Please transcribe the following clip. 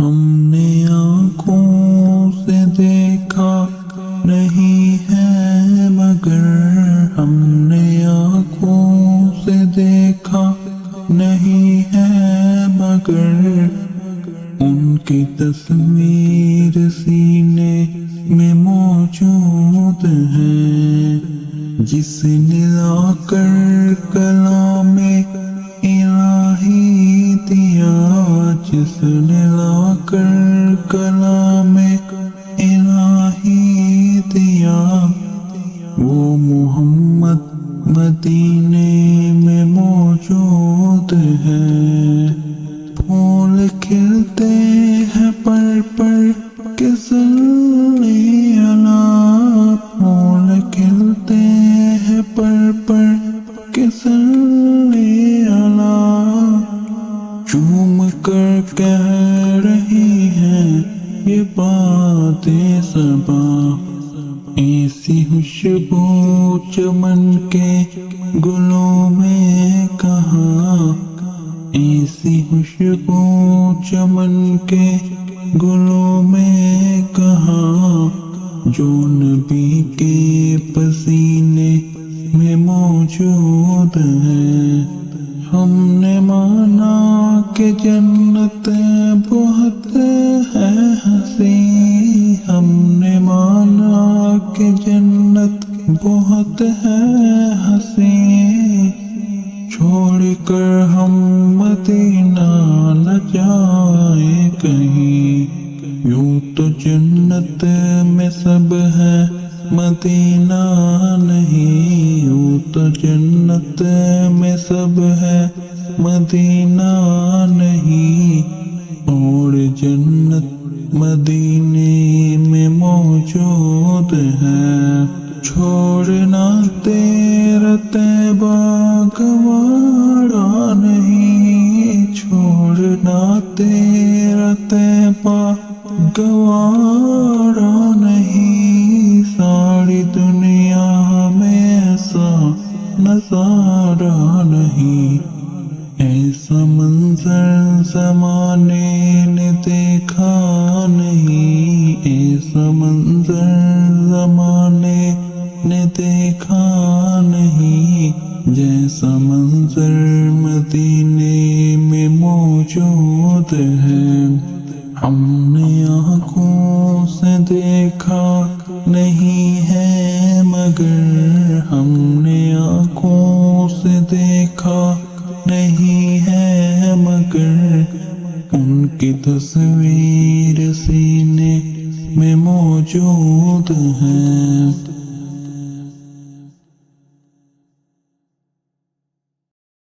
ہم نے آنکھوں سے دیکھا نہیں ہے مگر ہم نے آنکھوں سے دیکھا نہیں ہے مگر ان کی تصویر سینے میں موجود ہے، جس نے لا کر کلام الہی دیا، جس نے لا کر کلام الہی دیا، وہ محمد مدینے میں موجود ہے۔ پھول کھلتے ہیں پر کہ صلی اللہ، پھول کھلتے ہیں پر کہ صلی اللہ، چوم کر کہہ رہی ہیں یہ باتیں صبا، ایسی خوشبو چمن کے گلوں میں کہاں، ایسی خوشبو چمن کے گلوں میں کہاں، جو نبی کے پسینے میں موجود ہے۔ ہم نے مانا کہ جنت بہت ہے حسین، ہم نے مانا کہ جنت بہت ہے حسین، چھوڑ کر ہم مدینہ نہ جائیں کہیں، یوں تو جنت میں سب ہے مدینہ نہیں، یوں تو جنت میں سب ہے مدینہ نہیں، اور جنت مدینے میں موجود ہے۔ چھوڑنا تیرا طیبہ گوارا نہیں، چھوڑنا تیرا طیبہ گوارا نہیں، ساری دنیا میں ایسا نظارہ نہیں، ایسا منظر زمانے نے دیکھا نہیں، ایسا منظر زمانے نے دیکھا نہیں، جیسا منظر مدینے میں موجود ہے۔ ہم نے آنکھوں سے دیکھا نہیں ہے مگر ہم نے آنکھوں سے دیکھا نہیں ہے مگر ان کی تصویر سینے میں موجود ہے۔